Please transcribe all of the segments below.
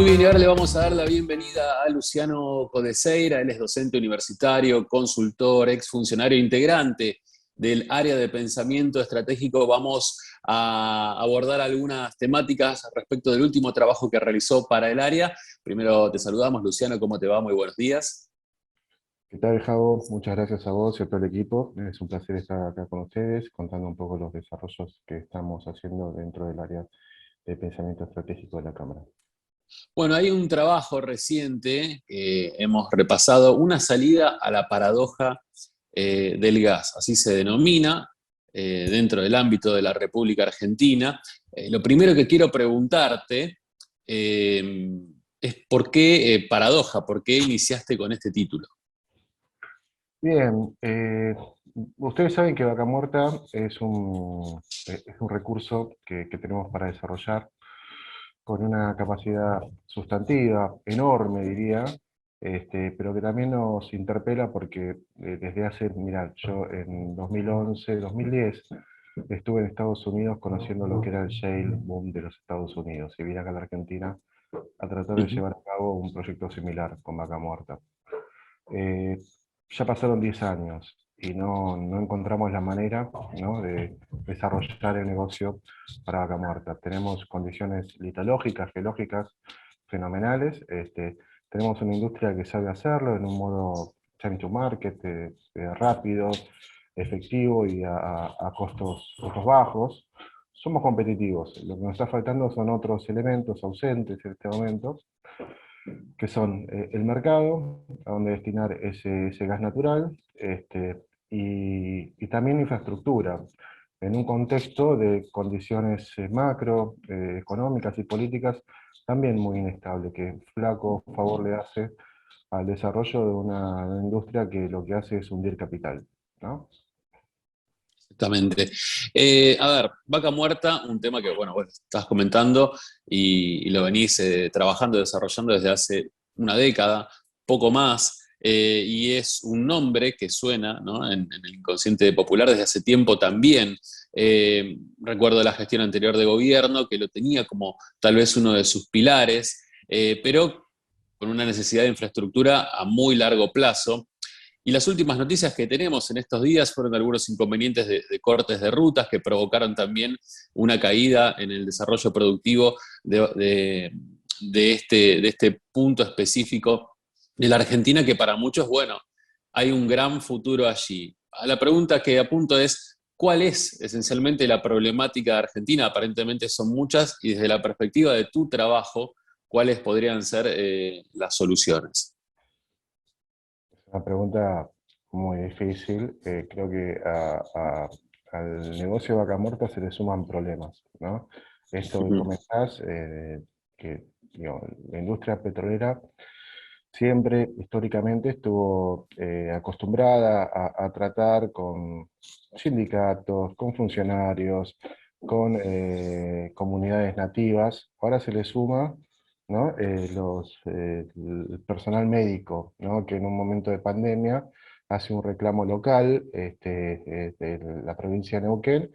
Muy bien, y ahora le vamos a dar la bienvenida a Luciano Codeseira. Él es docente universitario, consultor, exfuncionario integrante del área de pensamiento estratégico. Vamos a abordar algunas temáticas respecto del último trabajo que realizó para el área. Primero te saludamos, Luciano, ¿cómo te va? Muy buenos días. ¿Qué tal, Javo? Muchas gracias a vos y a todo el equipo. Es un placer estar acá con ustedes, contando un poco los desarrollos que estamos haciendo dentro del área de pensamiento estratégico de la Cámara. Bueno, hay un trabajo reciente que hemos repasado, una salida a la paradoja del gas, así se denomina, dentro del ámbito de la República Argentina. Lo primero que quiero preguntarte eh, es por qué paradoja, por qué iniciaste con este título. Bien, ustedes saben que Vaca Muerta es un recurso que tenemos para desarrollar con una capacidad sustantiva, enorme diría, pero que también nos interpela porque desde hace, mirá, yo en 2011, 2010 estuve en Estados Unidos conociendo lo que era el shale boom de los Estados Unidos y vine acá a la Argentina a tratar de Ujú. llevar a cabo un proyecto similar con Vaca Muerta. Eh, ya pasaron 10 años y no encontramos la manera, ¿no?, de desarrollar el negocio para Vaca Muerta. Tenemos condiciones litológicas, geológicas fenomenales. Tenemos una industria que sabe hacerlo en un modo time to market, rápido, efectivo y a costos bajos. Somos competitivos. Lo que nos está faltando son otros elementos ausentes en este momento, que son el mercado, a donde destinar ese gas natural, y también infraestructura, en un contexto de condiciones macro, económicas y políticas también muy inestable, que flaco favor le hace al desarrollo de una industria que lo que hace es hundir capital, ¿no? Exactamente. A ver, Vaca Muerta, un tema que, bueno, vos estás comentando y lo venís trabajando, desarrollando desde hace una década, poco más, y es un nombre que suena, ¿no?, en el inconsciente popular desde hace tiempo también. Recuerdo la gestión anterior de gobierno, que lo tenía como tal vez uno de sus pilares, pero con una necesidad de infraestructura a muy largo plazo. Y las últimas noticias que tenemos en estos días fueron algunos inconvenientes de cortes de rutas que provocaron también una caída en el desarrollo productivo de este punto específico de la Argentina, que para muchos, bueno, hay un gran futuro allí. La pregunta que apunto es, ¿cuál es esencialmente la problemática de Argentina? Aparentemente son muchas, y desde la perspectiva de tu trabajo, ¿cuáles podrían ser las soluciones? Es una pregunta muy difícil. Creo que al negocio de Vaca Muerta se le suman problemas, ¿no? Esto que Ujú. comentás, que digo, la industria petrolera siempre históricamente estuvo acostumbrada a tratar con sindicatos, con funcionarios, con comunidades nativas. Ahora se le suma, ¿no?, el personal médico, ¿no?, que en un momento de pandemia hace un reclamo local, de la provincia de Neuquén,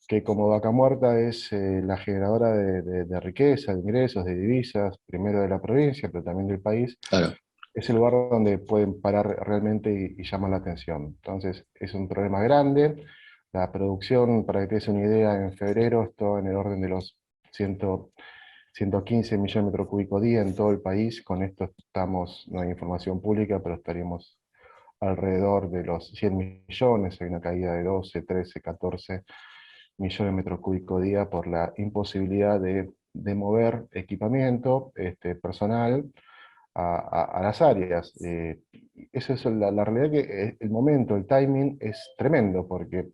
que como Vaca Muerta es la generadora de riqueza, de ingresos, de divisas, primero de la provincia, pero también del país, Claro. es el lugar donde pueden parar realmente y llamar la atención. Entonces, es un problema grande. La producción, para que te des una idea, en febrero estuvo en el orden de los 100, 115 millones de metros cúbicos día en todo el país. Con esto estamos, no hay información pública, pero estaríamos alrededor de los 100 millones. Hay una caída de 12, 13, 14 millones de metros cúbicos día por la imposibilidad de mover equipamiento, personal, a las áreas. Esa es la realidad, que el momento, el timing es tremendo, porque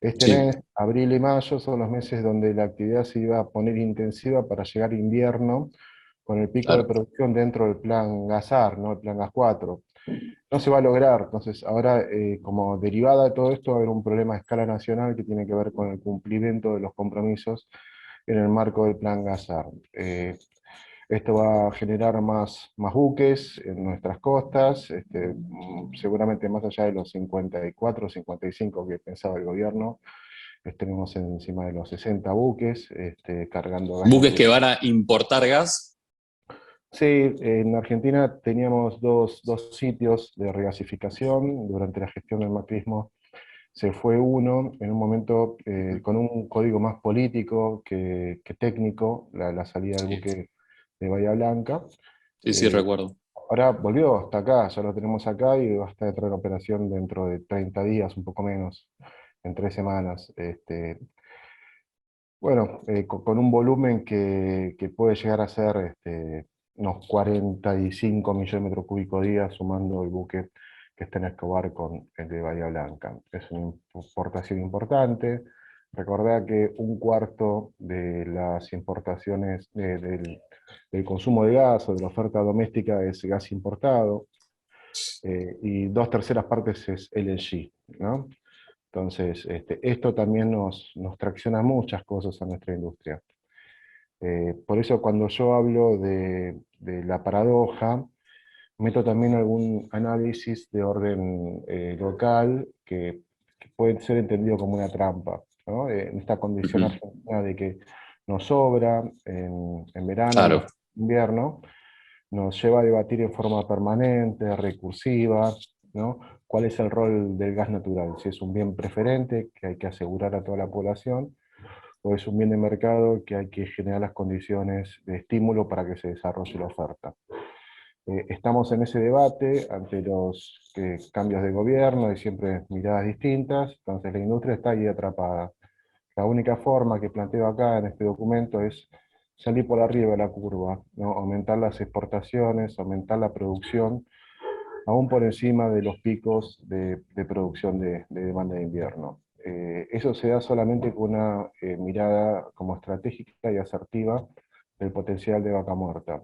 este Sí, mes, abril y mayo, son los meses donde la actividad se iba a poner intensiva para llegar invierno, con el pico de claro. producción dentro del plan GASAR, ¿no?, el plan GAS 4. No se va a lograr. Entonces, ahora, como derivada de todo esto, va a haber un problema a escala nacional que tiene que ver con el cumplimiento de los compromisos en el marco del plan GASAR. Esto va a generar más buques en nuestras costas, seguramente más allá de los 54 o 55 que pensaba el gobierno. Tenemos encima de los 60 buques cargando gas Buques natural. que van a importar gas. Sí, en Argentina teníamos dos sitios de regasificación. Durante la gestión del macrismo se fue uno, en un momento con un código más político que técnico, la salida del Sí, buque de Bahía Blanca. sí, sí, Eh, recuerdo. Ahora volvió hasta acá, ya lo tenemos acá y va a estar en operación dentro de 30 días, un poco menos, en 3 semanas. Bueno, con un volumen que puede llegar a ser unos 45 millones de metros cúbicos día, sumando el buque que está en Escobar con el de Bahía Blanca. Es una importación importante. Recordá que un cuarto de las importaciones del consumo de gas o de la oferta doméstica es gas importado, y 2/3 partes es LNG, ¿no? Entonces, esto también nos tracciona muchas cosas a nuestra industria. Por eso cuando yo hablo de la paradoja, meto también algún análisis de orden local que puede ser entendido como una trampa, ¿no? En esta condición Ujú. argentina de que nos sobra en verano y en Claro, invierno, nos lleva a debatir en forma permanente, recursiva, ¿no? ¿Cuál es el rol del gas natural? Si es un bien preferente que hay que asegurar a toda la población, o es un bien de mercado que hay que generar las condiciones de estímulo para que se desarrolle la oferta. Estamos en ese debate ante los cambios de gobierno y siempre miradas distintas, entonces la industria está ahí atrapada. La única forma que planteo acá en este documento es salir por arriba de la curva, ¿no? Aumentar las exportaciones, aumentar la producción, aún por encima de los picos de producción de demanda de invierno. Eso se da solamente con una mirada como estratégica y asertiva del potencial de Vaca Muerta.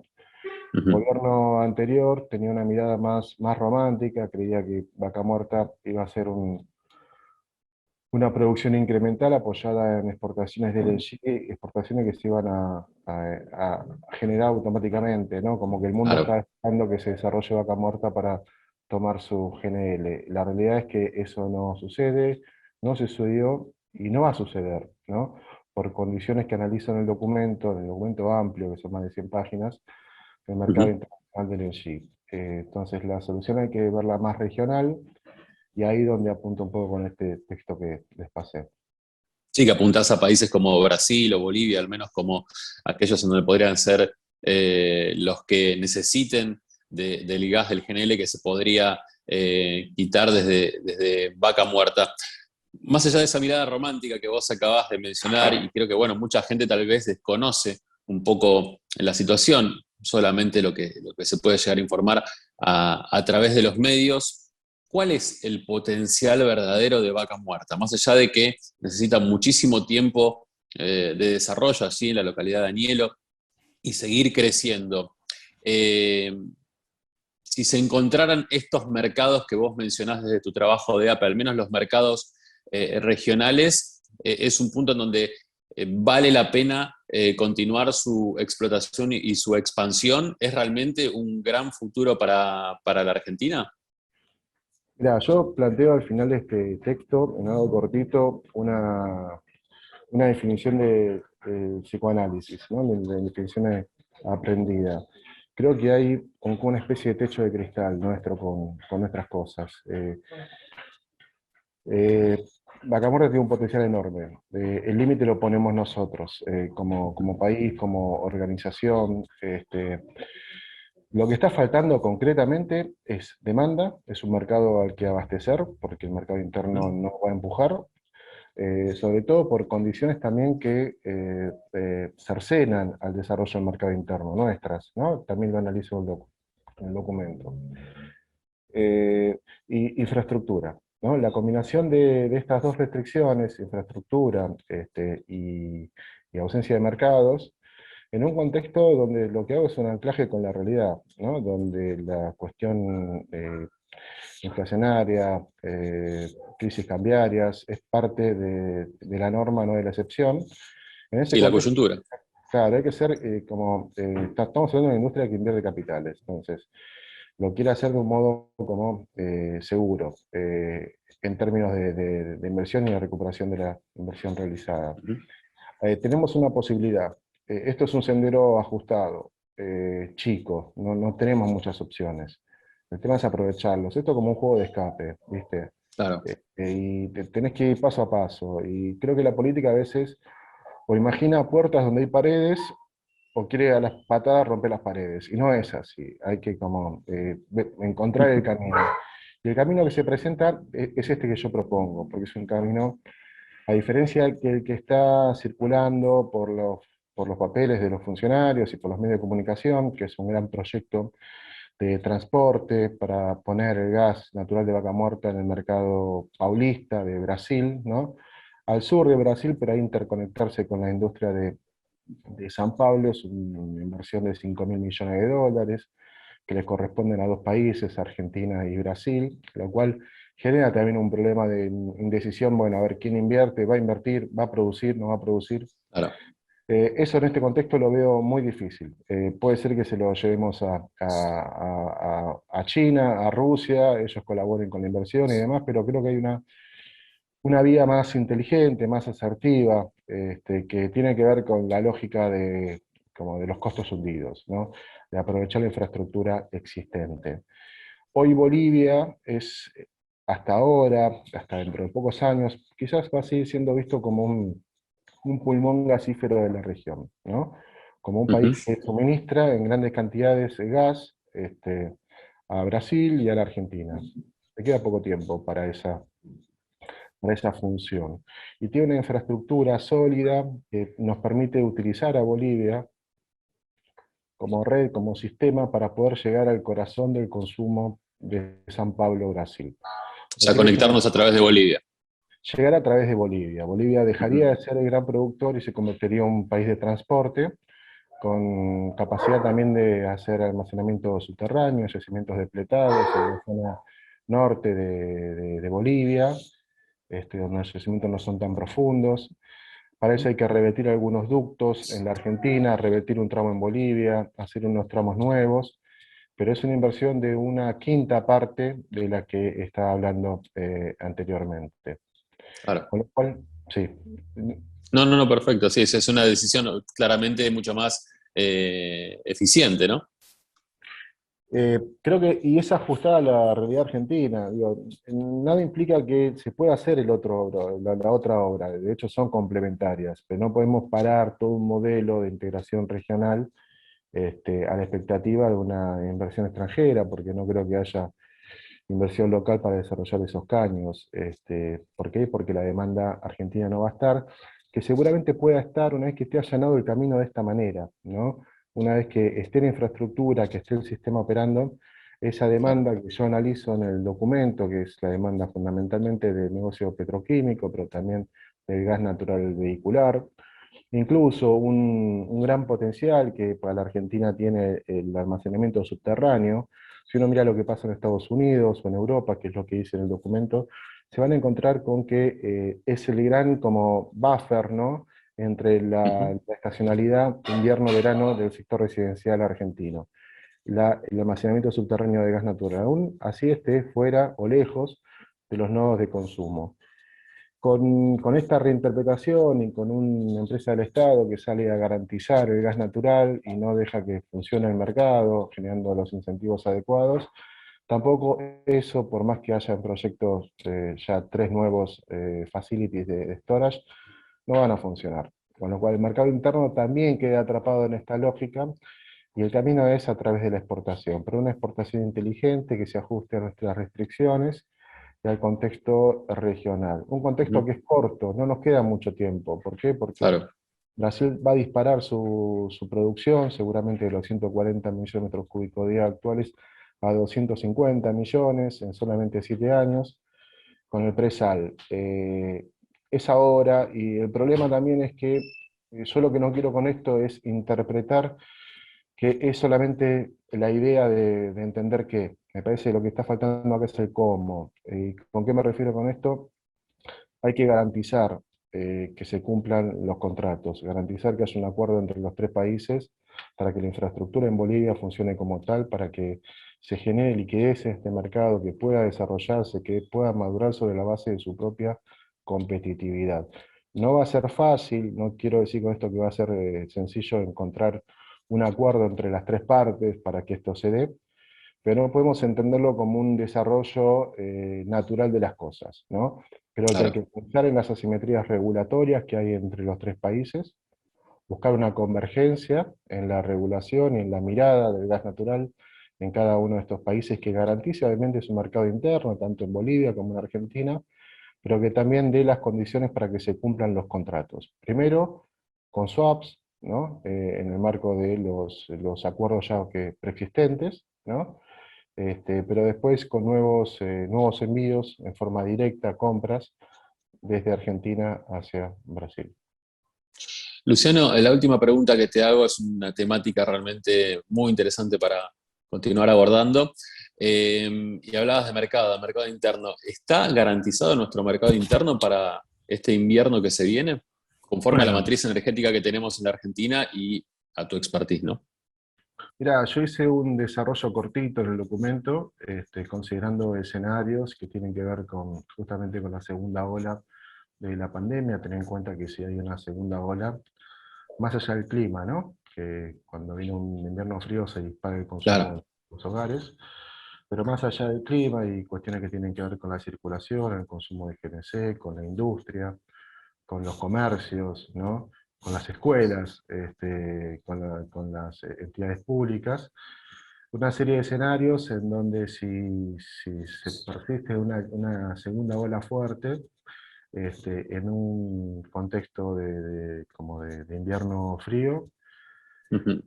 El ujú, gobierno anterior tenía una mirada más romántica, creía que Vaca Muerta iba a ser una producción incremental apoyada en exportaciones de LNG, exportaciones que se iban a generar automáticamente, ¿no? Como que el mundo claro. está esperando que se desarrolle Vaca Muerta para tomar su GNL. La realidad es que eso no sucede, no sucedió y no va a suceder, ¿no? Por condiciones que analizan en el documento amplio, que son más de 100 páginas, del mercado Ujú. internacional del LNG. Entonces la solución hay que verla más regional, y ahí donde apunto un poco con este texto que les pasé. Sí, que apuntás a países como Brasil o Bolivia, al menos como aquellos en donde podrían ser los que necesiten del gas del GNL que se podría quitar desde Vaca Muerta. Más allá de esa mirada romántica que vos acabás de mencionar, y creo que bueno, mucha gente tal vez desconoce un poco la situación, solamente lo que se puede llegar a informar a través de los medios. ¿Cuál es el potencial verdadero de Vaca Muerta? Más allá de que necesita muchísimo tiempo de desarrollo allí en la localidad de Anielo y seguir creciendo. Eh, si se encontraran estos mercados que vos mencionás desde tu trabajo de APA, al menos los mercados regionales, es un punto en donde vale la pena continuar su explotación y su expansión. ¿Es realmente un gran futuro para la Argentina? Mira, yo planteo al final de este texto, en algo cortito, una definición de psicoanálisis, ¿no? De definición aprendida. Creo que hay como una especie de techo de cristal nuestro con nuestras cosas. Eh, Vaca Muerta tiene un potencial enorme. El límite lo ponemos nosotros, como país, como organización. Lo que está faltando concretamente es demanda, es un mercado al que abastecer, porque el mercado interno no va a empujar, sobre todo por condiciones también que cercenan al desarrollo del mercado interno, nuestras, ¿no? También lo analizo en el documento. Y infraestructura, ¿no? La combinación de estas dos restricciones, infraestructura y ausencia de mercados, en un contexto donde lo que hago es un anclaje con la realidad, ¿no? Donde la cuestión inflacionaria, crisis cambiarias, es parte de la norma, no de la excepción. En ese Y la contexto, coyuntura. claro, hay que ser estamos hablando de una industria que invierte capitales, entonces lo quiere hacer de un modo como seguro, en términos de inversión y de recuperación de la inversión realizada. Tenemos una posibilidad. Esto es un sendero ajustado. chico, no tenemos muchas opciones. El tema es aprovecharlos. Esto como un juego de escape, ¿viste? Claro. Y tenés que ir paso a paso. Y creo que la política a veces o imagina puertas donde hay paredes, o quiere a las patadas romper las paredes. Y no es así. Hay que como encontrar el camino. Y el camino que se presenta es este que yo propongo, porque es un camino, a diferencia del que está circulando por los papeles de los funcionarios y por los medios de comunicación, que es un gran proyecto de transporte para poner el gas natural de Vaca Muerta en el mercado paulista de Brasil, ¿no? Al sur de Brasil, pero ahí interconectarse con la industria de San Pablo, es una inversión de 5.000 millones de dólares, que le corresponden a dos países, Argentina y Brasil, lo cual genera también un problema de indecisión, bueno, a ver quién invierte, va a invertir, va a producir, no va a producir. Claro. Eso en este contexto lo veo muy difícil. Puede ser que se lo llevemos a China, a Rusia, ellos colaboren con la inversión y demás, pero creo que hay una vía más inteligente, más asertiva, que tiene que ver con la lógica como de los costos hundidos, ¿no? De aprovechar la infraestructura existente. Hoy Bolivia es, hasta ahora, hasta dentro de pocos años, quizás va a seguir siendo visto como un pulmón gasífero de la región, ¿no? Como un Ujú. país que suministra en grandes cantidades de gas a Brasil y a la Argentina. Le queda poco tiempo para esa función. Y tiene una infraestructura sólida que nos permite utilizar a Bolivia como red, como sistema para poder llegar al corazón del consumo de San Pablo, Brasil. O sea, Brasil es conectarnos a través de Bolivia. llegar a través de Bolivia. Bolivia Ujú. dejaría de ser el gran productor y se convertiría en un país de transporte, con capacidad también de hacer almacenamiento subterráneo, yacimientos depletados en la zona norte de Bolivia, donde los yacimientos no son tan profundos. Para eso hay que revertir algunos ductos en la Argentina, revertir un tramo en Bolivia, hacer unos tramos nuevos, pero es una inversión de una quinta parte de la que estaba hablando anteriormente. Claro. Con lo cual, sí. No, no, no, perfecto. Sí, es una decisión claramente mucho más eficiente, ¿no? Creo que, y es ajustada a la realidad argentina, digo, nada implica que se pueda hacer la otra obra, de hecho son complementarias, pero no podemos parar todo un modelo de integración regional a la expectativa de una inversión extranjera, porque no creo que haya inversión local para desarrollar esos caños. ¿Por qué? Porque la demanda argentina no va a estar, que seguramente pueda estar una vez que esté allanado el camino de esta manera, ¿no? Una vez que esté la infraestructura, que esté el sistema operando, esa Claro. demanda que yo analizo en el documento, que es la demanda fundamentalmente del negocio petroquímico, pero también del gas natural vehicular, incluso un gran potencial que para la Argentina tiene el almacenamiento subterráneo. Si uno mira lo que pasa en Estados Unidos o en Europa, que es lo que dice en el documento, se van a encontrar con que es el gran como buffer, ¿no? Entre Ujú. la estacionalidad invierno-verano del sector residencial argentino. El almacenamiento subterráneo de gas natural, aún así esté fuera o lejos de los nodos de consumo. Con esta reinterpretación y con una empresa del Estado que sale a garantizar el gas natural y no deja que funcione el mercado, generando los incentivos adecuados, tampoco eso, por más que haya proyectos, ya tres nuevos facilities de storage, no van a funcionar. Con lo cual el mercado interno también queda atrapado en esta lógica y el camino es a través de la exportación, pero una exportación inteligente que se ajuste a nuestras restricciones y al contexto regional. Un contexto Ujú. que es corto, no nos queda mucho tiempo. ¿Por qué? Porque Claro. Brasil va a disparar su producción, seguramente de los 140 millones de metros cúbicos día actuales a 250 millones en solamente 7 años, con el presal. Es ahora, y el problema también es que yo lo que no quiero con esto es interpretar que es solamente la idea de entender que me parece que lo que está faltando acá es el cómo. ¿Y con qué me refiero con esto? Hay que garantizar que se cumplan los contratos, garantizar que haya un acuerdo entre los tres países para que la infraestructura en Bolivia funcione como tal, para que se genere liquidez en este mercado, que pueda desarrollarse, que pueda madurar sobre la base de su propia competitividad. No va a ser fácil, no quiero decir con esto que va a ser sencillo encontrar un acuerdo entre las tres partes para que esto se dé, pero no podemos entenderlo como un desarrollo natural de las cosas, ¿no? Creo que hay Claro, que pensar en las asimetrías regulatorias que hay entre los tres países, buscar una convergencia en la regulación y en la mirada del gas natural en cada uno de estos países que garantice obviamente su mercado interno, tanto en Bolivia como en Argentina, pero que también dé las condiciones para que se cumplan los contratos. Primero, con swaps, ¿no? En el marco de los acuerdos ya preexistentes, ¿no? Pero después con nuevos envíos en forma directa, compras, desde Argentina hacia Brasil. Luciano, la última pregunta que te hago es una temática realmente muy interesante para continuar abordando. Y hablabas de mercado interno. ¿Está garantizado nuestro mercado interno para este invierno que se viene? Conforme a la Bueno, matriz energética que tenemos en la Argentina y a tu expertise, ¿no? mira, yo hice un desarrollo cortito en el documento, considerando escenarios que tienen que ver justamente con la segunda ola de la pandemia, tener en cuenta que si hay una segunda ola, más allá del clima, ¿no? Que cuando viene un invierno frío se dispara el consumo Claro, en los hogares, pero más allá del clima y cuestiones que tienen que ver con la circulación, el consumo de GNC, con la industria, con los comercios, ¿no? Con las escuelas, con las entidades públicas, una serie de escenarios en donde si se persiste una segunda ola fuerte, en un contexto de invierno frío, ujú,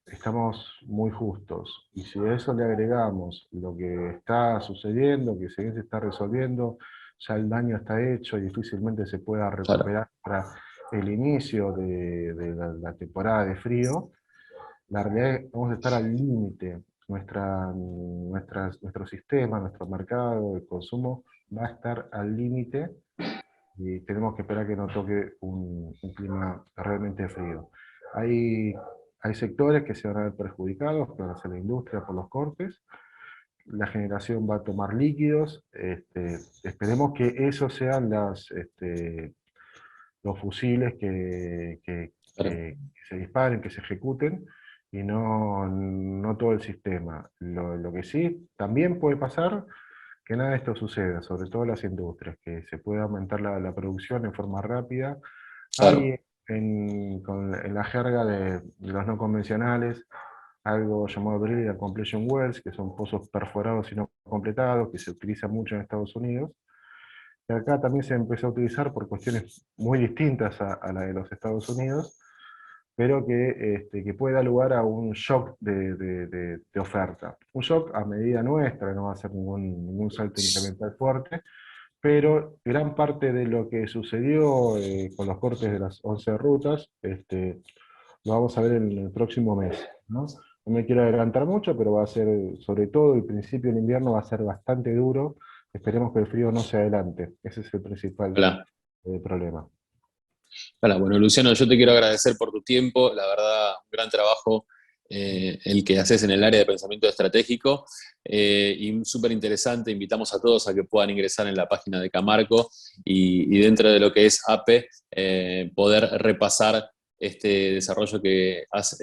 estamos muy justos. Y si a eso le agregamos lo que está sucediendo, que si bien se está resolviendo, ya el daño está hecho y difícilmente se pueda claro, recuperar para el inicio de la temporada de frío, la realidad es que vamos a estar al límite. Nuestro sistema, nuestro mercado de consumo va a estar al límite y tenemos que esperar que nos toque un clima realmente frío. Hay, hay sectores que se van a ver perjudicados, que van a ser la industria por los cortes, la generación va a tomar líquidos, esperemos que esos sean los fusiles claro, que se disparen, que se ejecuten, y no todo el sistema. Lo que sí también puede pasar, que nada de esto suceda, sobre todo en las industrias, que se pueda aumentar la producción en forma rápida. claro, Hay en la jerga de los no convencionales algo llamado Brilliant Completion Wells, que son pozos perforados y no completados, que se utiliza mucho en Estados Unidos. Y acá también se empezó a utilizar por cuestiones muy distintas a la de los Estados Unidos, pero que puede dar lugar a un shock de oferta. Un shock a medida nuestra, no va a ser ningún salto incremental fuerte, pero gran parte de lo que sucedió con los cortes de las 11 rutas, lo vamos a ver en el próximo mes, ¿no? No me quiero adelantar mucho, pero va a ser, sobre todo el principio del invierno va a ser bastante duro. Esperemos que el frío no se adelante. Ese es el principal hola. problema. Hola, bueno, Luciano, yo te quiero agradecer por tu tiempo, la verdad, un gran trabajo el que haces en el área de pensamiento estratégico y súper interesante. Invitamos a todos a que puedan ingresar en la página de Camarco y dentro de lo que es APE poder repasar este desarrollo que has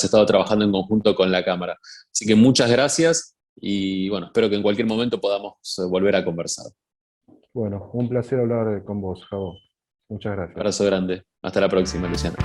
estado trabajando en conjunto con la Cámara. Así que muchas gracias y bueno, espero que en cualquier momento podamos volver a conversar. Bueno, un placer hablar con vos, Javo. Muchas gracias. Abrazo grande. Hasta la próxima, Luciano.